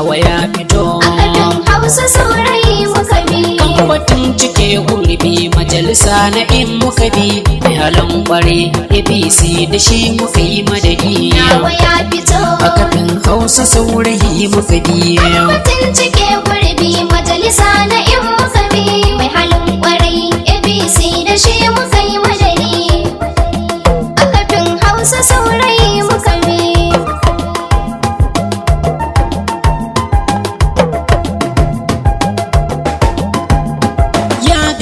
nawa ya fito. Akadin Hausa saurayi muka bi. Kan batun cike gurbi majalisa na in muka bi. Mai halin kware APC da shi muka yi madadi. Nawa ya fito. Akadin Hausa saurayi muka bi. Batun cike gurbi majalisa na in muka bi. Mai halin kwarai APC da shi muka yi madadi. Akadin Hausa saurayi muka bi.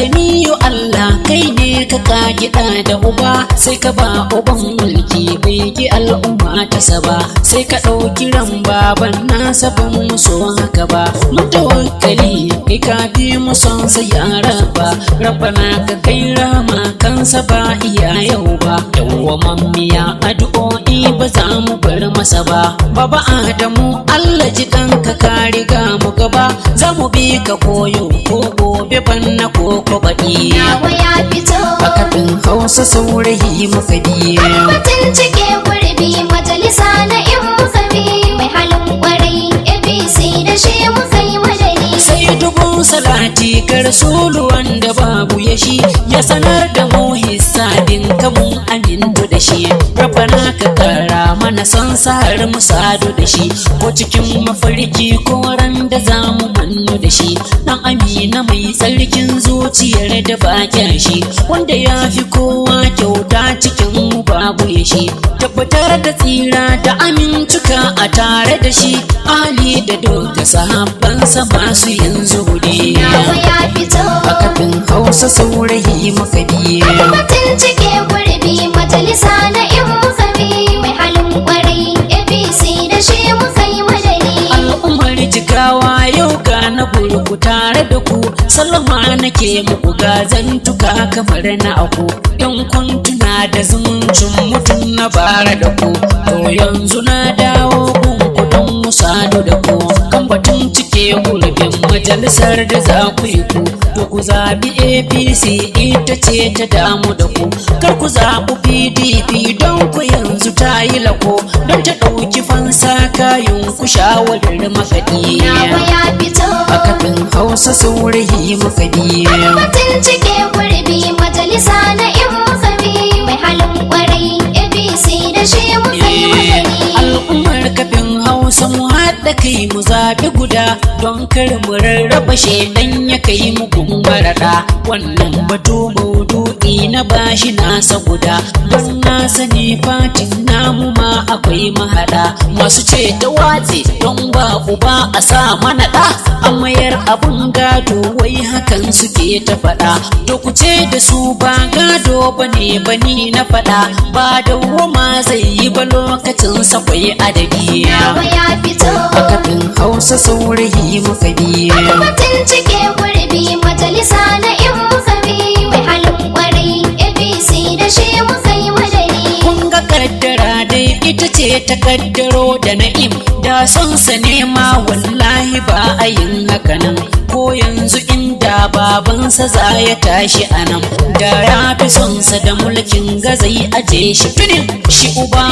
Ganiyo Allah kai ne ka kagida da uba sai ka ba uban mulki bai ki al'umma ta saba sai ka ɗauki ran baban nasa ban muso haka ba mutawakkali kai ka bi muson sa ya raba rabbana ka kai rama kansa ba iya yau ba dawwaman miya addu'o'i ba za mu bar masa ba baba Adamu Allah ji kanka ka riga mu gaba za mu bi ka koyo ko gobe banna ko baɗi. Nawa ya fito. Akadin Hausa saurayi muka bi. Batun cike gurbi majalisa na in muka bi. Mai halin kwarai APC da shi muka yi madadi. Sai dubun salati ga Rasulu wanda babu ya shi ya sanar da mu hisabin kamun amintu da shi. Rabbana ka kara mana son har mu sadu da shi ko cikin mafarki ko ran da za mu manno da shi. Dan Amina mai tsarkin zuciyar da bakin shi wanda ya fi kowa kyauta cikin mu babu ya shi tabbatar da tsira da amintuka a tare da shi Ali da doka sahabbansa masu yanzu gudi. Nawa ya fito. Akadin Hausa saurayi muka bi. Batun cike gurbi majalisa na in muka bi. Mai halin kwarai APC da shi muka yi madadi. Al'ummar Jigawa yau ga na burku tare da ku sallama nake muku gazantuka kamar na aku yan kwantuna da zumuncin mutum na bara da ku to yanzu na dawo gunku don musadu da ku kan batun cike gurbin majalisar da za ku yi ku to ku zabi APC ita ce ta damu da ku kar ku zaɓi PDP don ku yanzu ta yi lako don ta ɗauki fansa kayan ku shawarar makaɗi. Nawa ya fito. Akadin Hausa saurayi muka bi. Batun cike gurbi majalisa na in muka bi. Mai halin kwarai APC da shi muka yi madadi. Al'ummar kafin Hausa mu haɗa kai mu zaɓi guda don kar mu rarraba shedan ya kai mu gumbarada wannan batu maudu'i na bashi nasa guda don na sani fatin namu ma akwai mahaɗa masu ce da watse don ba uba a sa mana ɗa a mayar abun gado wai hakan suke ta faɗa to ku ce da su ba gado bane bani na faɗa ba da wama zai yi ba lokacin sakwai adadi. Nawa ya fito. Akadin Hausa saurayi muka bi. Batun cike gurbi majalisa na in muka bi. Mai halin kwarai APC da shi muka yi madadi. Kun ga kaddara dai ita ce ta kaddaro da na'im da son sa nema wallahi ba a yin hakanan ko yanzu inda babansa za ya tashi anan da ya fi son sa da mulkin gazai aje shi tunin shi uba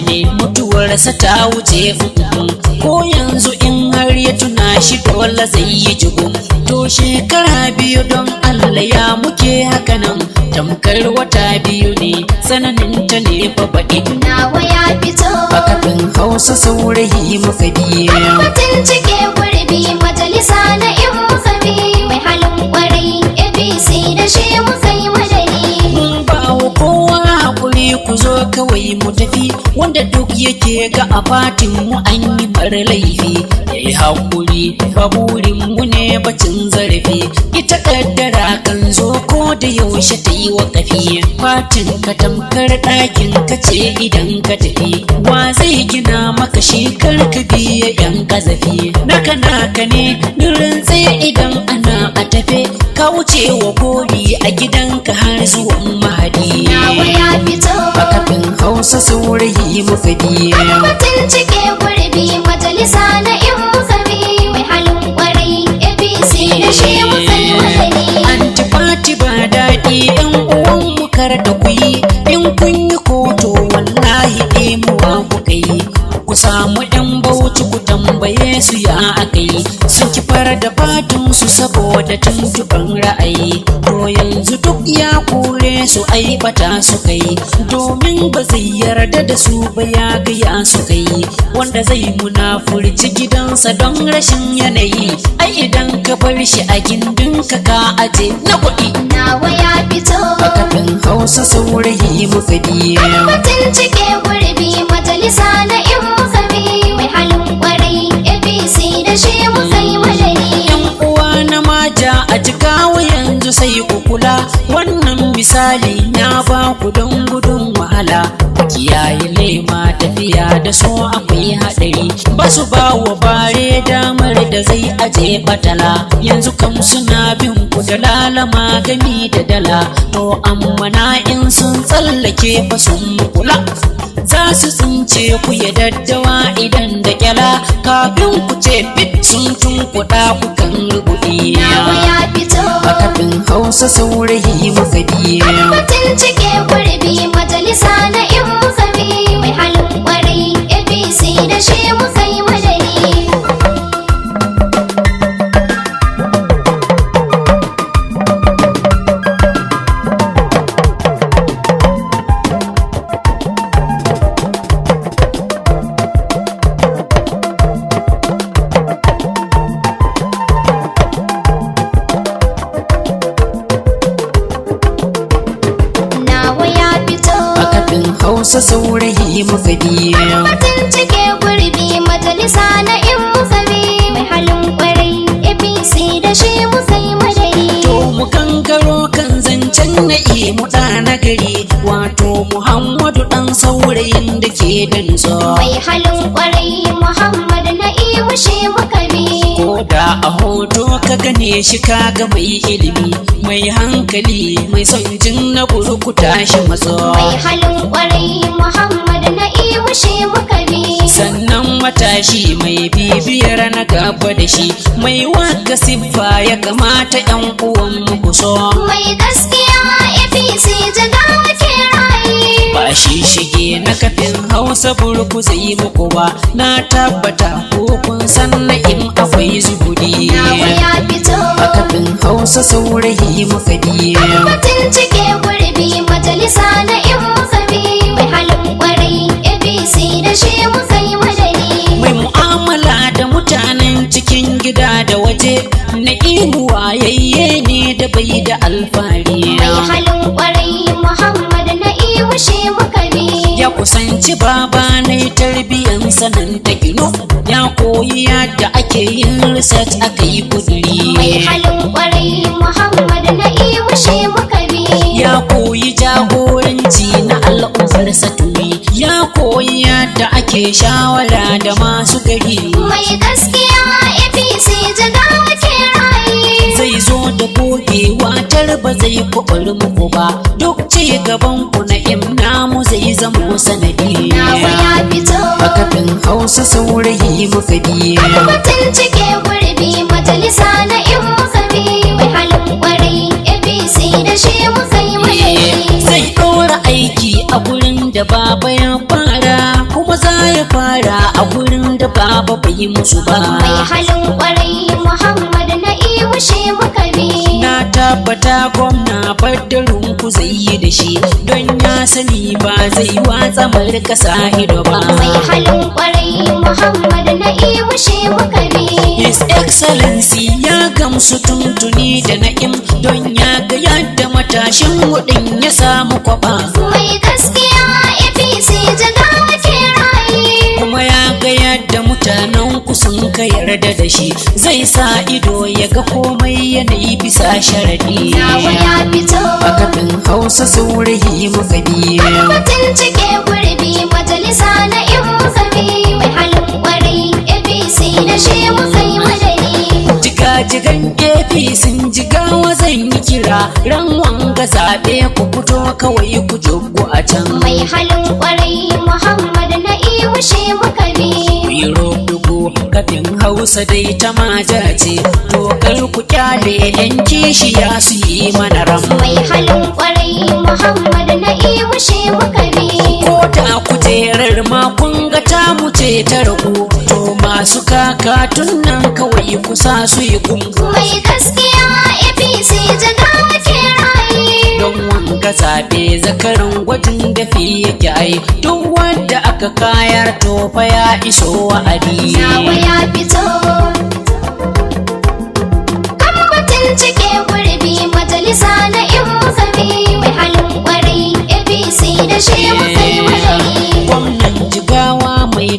ne mutuwarsa ta wuce ko yanzu in har ya tuna shi dole zai yi jigo to shekara biyu don Allah ya muke hakanan tamkar wata biyu ne sananin ta ne fa baɗi. Nawa ya fito. Akadin Hausa saurayi muka bi. Batun cike gurbi majalisa na in muka bi. Mai halin kwarai APC da shi muka yi madadi. Mun ba wa kowa hakuri ku zo kawai mu tafi wanda duk yake ga a fatin mu an yi mara laifi yayi hakuri ba burin mu ne bacin zarafi ita kaddara kan zo ko da yaushe ta yi wakafi fatin ka tamkar ɗakin ka ce idan ka tafi wa zai gina maka shekar ka biya yan kazafi naka ne nurin tsaye idan ana a tafe ka wuce wa gori a gidanka har zuwan mahadi. Nawa ya fito. Akadin Hausa saurayi muka bi. Batun cike gurbi majalisa na in muka bi. Mai halin kwarai APC da shi muka yi madadi. Antifati ba daɗi yan uwan mu kar da ku yi in kun yi koto wallahi ɗemuwa ku kai ku samu yan bauchi ku tambaye su ya akai sun kifar da fatun su saboda tuntuban ra'ayi to yanzu duk ya kore su aibata su kai domin ba zai yarda da su ba ya gaya su kai wanda zai munafurci gidansa don rashin yanayi ai idan ka bar shi a gindin ka aje na kuɗi nawa ya fito a kafin Hausa saurayi muka biya mutum cike gurbi majalisa na in muka bi mai halin kwarai APC da shi muka yi madari yan uwa na maja a jigawa yanzu sai ku kula wannan misali na ba ku don gudun wahala kiyaye lema tafiya da so akwai haɗari ba su ba wa bare damar da zai aje batala yanzu kam suna bin ku da lalama gami da dala to amma na in sun tsallake fa sun kula za su tsince ku ya daddawa idan da kyala kafin ku ce fit sun tunkuɗa ku kan rubuɗi nawa ya fito a kafin Hausa saurayi muka biya mutum cike gurbi majalisa na in muka bi mai halin kwarai APC da shi muka yi madari nawa ya fito a kafin Hausa saurayi muka biya mutum cike gurbi majalisa na in muka bi mai halin kwarai APC da shi muka yi madari to mu kankaro kan zancen na mu ɗa na gari wato Muhammadu ɗan saurayin da ke da nutso mai halin kwarai Muhammad na iwu shi muka bi ko da a hoto ka gane shi kaga mai ilimi mai hankali mai son jin na burkuta shi matso mai halin kwarai Muhammad na iwu shi muka bi sannan matashi mai bibiyar na gaba da shi mai waka siffa ya kamata yan uwan mu kuso mai gaskiya APC jagawa ke rayi ba shi shige na kafin Hausa burku zai muku ba na tabbata ko kun san na in akwai zuhudi nawa ya fito a kafin Hausa saurayi muka biya mutum cike gurbi majalisa na in muka bi mai halin kwarai APC da shi muka yi madari mai mu'amala da mutanen cikin gida da waje na wayayye ne da bai da alfahari mai halin kwarai Muhammad na iwu shi muka bi ya kusanci baba na tarbiyan sanan ta gino ya koyi yadda ake yin research aka yi kuduri mai halin kwarai Muhammad na iwu shi muka bi ya koyi jagoranci na al'ummar saturi ya koyi yadda ake shawara da masu gari mai gaskiya APC jagawa ke rayi zai zo da gogewa ba zai kuɓar muku ba duk ci gaban ku na namu zai zamo sanadi nawa ya fito a kafin Hausa saurayi muka biya mutum cike gurbi majalisa na in muka bi mai halin kwarai APC da shi muka yi madari zai ɗora aiki a gurin da baba ya fara kuma za ya fara a gurin da baba bai musu ba mai halin kwarai Muhammad na iwu shi muka bi na tabbata gwamna baddarin ku zai yi da shi don ya sani ba zai watsa markasa ido ba mai halin kwarai Muhammad na iwu shi muka bi His Excellency ya gamsu tuntuni da na'im don ya ga yadda matashin hudin ya samu kwaba mai gaskiya APC jagawa ke rayi kuma ya ga yadda mutanen ku sun ka yarda da shi zai sa ido ya ga komai yanayi bisa sharadi nawa ya fito a kafin Hausa saurayi muka biya mutum cike gurbi majalisa na in muka bi mai halin kwarai APC da shi muka yi madari jigajigan APC jigawa zan yi kira ran wanga zaɓe ku fito kawai ku joggo a can mai halin kwarai Muhammad na iwu shi muka bi Biro dubu kafin Hausa dai ta maja ce, dokar ku kyale yan kishiya su yi mana ram. Mai halin kwarai Muhammad na imushe muka bi. Ko ta kujerar ma kun ga ta mu ce ta ragu, to masu kakatun nan kawai kusa su yi gungu. Mai gaskiya APC Jigawa ke raye. Don wanga zaɓe zakaran gwajin dafi yake ai, duk wanda aka kayar to fa ya iso wa'adi. Nawa ya fito. Kan batun cike gurbi majalisa na in muka bi. Mai halin kwarai APC da shi muka yi madari. Gwamnan Jigawa mai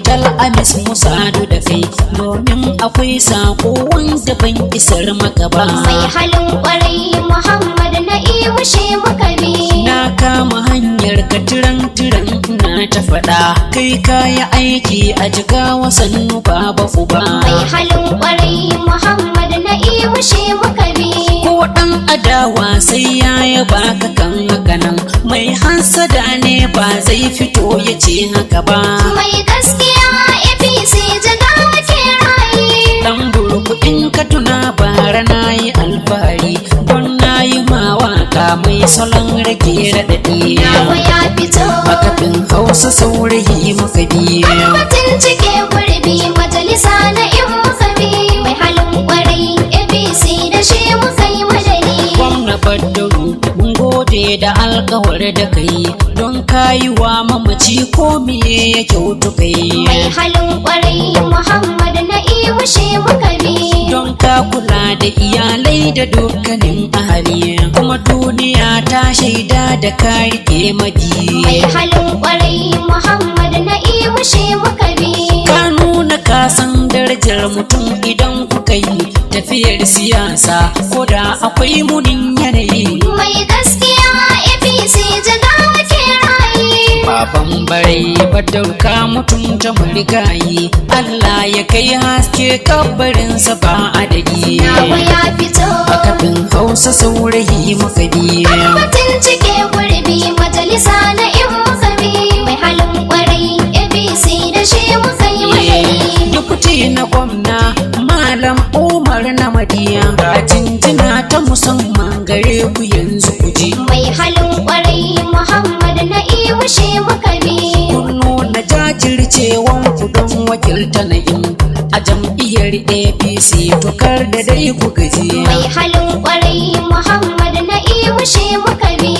Amis Musadu da kai, domin akwai sako wanda ban isar maka ba. Mai halin kwarai Muhammad na imushe muka bi. Na kama hanyar ka tiran na ta faɗa, kai kaya aiki a Jigawa sannu baba uba. Mai halin kwarai Muhammad na imushe muka bi. Ko ɗan adawa sai ya yaba ka kan haka nan, mai hansada ne ba zai fito ya ce haka ba. Mai gaskiya APC Jigawa ke raye. Dan burku in ka tuna bara na yi alfahari, don na yi mawaka mai salon rage raɗaɗi. Nawa ya fito. A kafin Hausa saurayi muka biya. Batun cike gurbi majalisa na in muka bi. Mai halin kwarai APC da shi muka yi madari. Gwamna Baddaru mun gode da alkawar da kai, don kayi wa mamaci ko miye ya kyautu kai. Mai halin kwarai Muhammad na imushe muka bi. Don ka kula da iyalai da dukkanin ahali, kuma duniya ta shaida da ka rike madi. Mai halin kwarai Muhammad na imushe muka bi. Ka nuna ka san darajar mutum idan kuka yi tafiyar siyasa, ko da akwai munin yanayi. Mai gaskiya APC Jigawa ke raye. Baban barai Badauka mutunta marigayi, Allah ya kai haske kabarinsa ba adadi. Nawa ya fito. A kafin Hausa saurayi muka biya. Batun cike gurbi majalisa na in muka bi. Mai halin kwarai APC da shi muka yi madari. Dukuti na gwamna Malam Umar na Madiya, ga jinjina ta musamman gare ku yanzu ku ji. Mai halin kwarai Muhammad na imushe muka bi. Kun nuna jajircewan ku don wakilta na in a jam'iyyar APC, tokar da dai ku gaji. Mai halin kwarai Muhammad na imushe muka bi.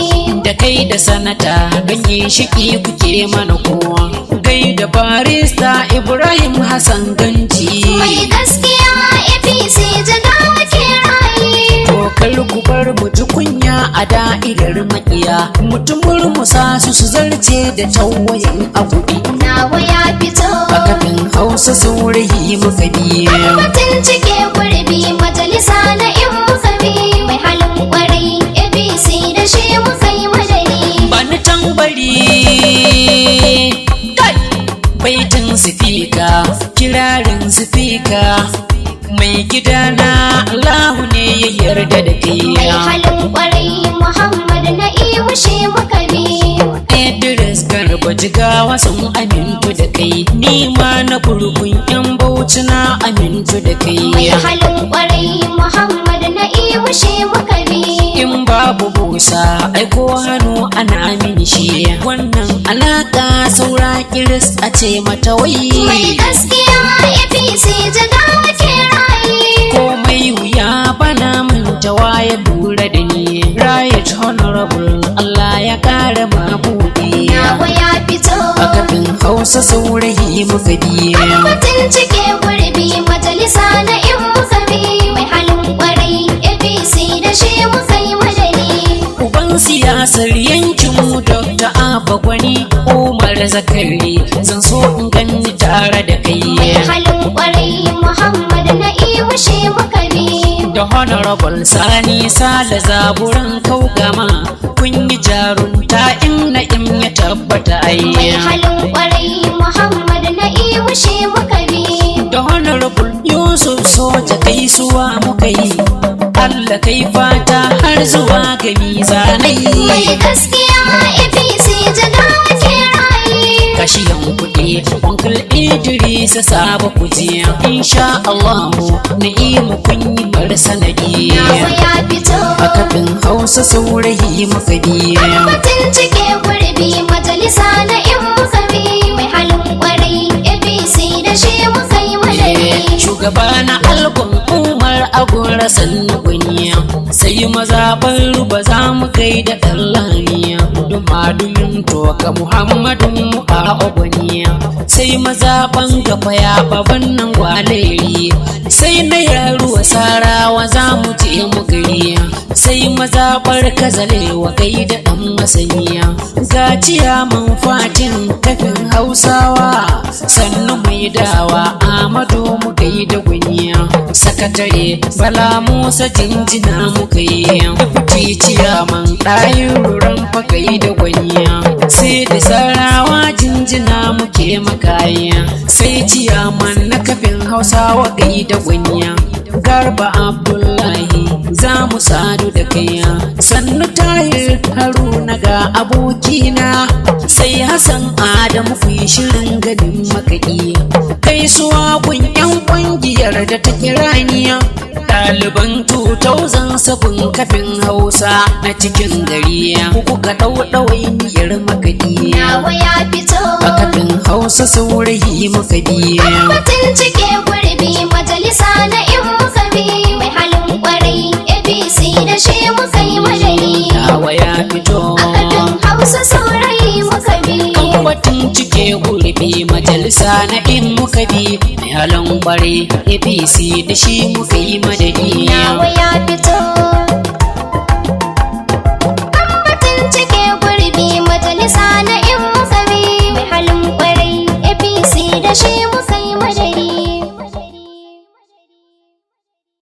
Da kai da sanata ganye shiki kuke mana kowa, gai da barista Ibrahim Hassan Ganji. Mai gaskiya APC Jigawa ke raye. Dokar ku bar mu ji kunya a da'irar makiya, mutum murmusa su zarce da tawayin agudi. Nawa ya fito. A kafin Hausa saurayi muka biya. Batun cike gurbi majalisa na in muka bi. Mai halin kwarai APC da shi muka yi madari. Bani tambari kai baitin sifika, kirarin sifika, mai gidana Allahu ne ya yarda da kai. Mai halin kwarai Muhammad na imushe muka bi. Idris Garba Jigawa sun amintu da kai, ni ma na gurgun yan Bauchi na amintu da kai. Mai halin kwarai Muhammad na imushe muka bi. In babu busa aiko hannu ana min shi, wannan alaka saura kiris a ce mata wai. Mai gaskiya APC Jigawa ke raye. Komai wuya bana manta waye lura da ni, Right Honorable Allah ya kara mabuɗi. Nawa ya fito. A kafin Hausa saurayi muka biya. Batun cike gurbi majalisa na in muka bi. Mai halin kwarai APC da shi muka yi madari. Uban siyasar yankinmu Dr. Abba Gwani Umar Zakari, zan so in ganni tare da kai. Mai halin kwarai Muhammad na imushe muka bi. Da Honorable Sani Sale Zaburan Kaugama, kun yi jarunta in na in ya tabbata Mai ai. halin kwarai Muhammad na imushe muka bi. Da Honorable Yusuf Soja gaisuwa muka yi, Allah kai fata har zuwa ga mizanai. Mai gaskiya APC Jigawa ke raye. Kashiyan kuɗi kwarai Uncle Idris saba kujiya insha Allahu na'imu kun yi mar sanadi nawa ya fito a kafin Hausa saurayi muka biya mutum cike gurbi majalisa na in muka bi mai halin kwarai APC da shi muka yi madadi shugaba na albon Umar Agura sannu gwaniya sai mazaɓar ruba za mu kai da ɗallaniya dumadumin toka Muhammadun mu a ogoniya sai mazaɓan gaba ya baban nan gwaleri sai na yaruwa sarawa za mu je mu gariya sai mazaɓar kazalewa gai da ɗan masaniya gaciya man fatin kafin Hausawa sannu mai dawa Amadu mu gai da gwaniya sakatare Bala Musa jinjina muka yi ticiya man ɗayin ruran fakai da gwaniya sai da sarawa jinjina muke makaya sai ciyaman na kafin Hausawa gai da gwaniya Garba Abdullahi za mu sadu da kaiya sannu Tahir Haruna ga abokina sai Hassan Adamu ku yi shirin ganin makaɗi gaisuwa gun 'yan ƙungiyar da ta kiraniya ɗaliban 2007 kafin Hausa na cikin gari ku kuka ɗauɗawainiyar makaɗi nawa ya fito a kafin Hausa saurayi muka biya mutum cike gurbi majalisa na in muka bi mai halin kwarai APC da shi muka yi madadi nawa ya fito a kafin Hausa saurayi muka bi batun cike gurbi majalisa na in muka bi mai halin bare APC da shi muka yi madadi nawa ya fito batun cike gurbi majalisa na in muka bi mai halin kwarai APC da shi muka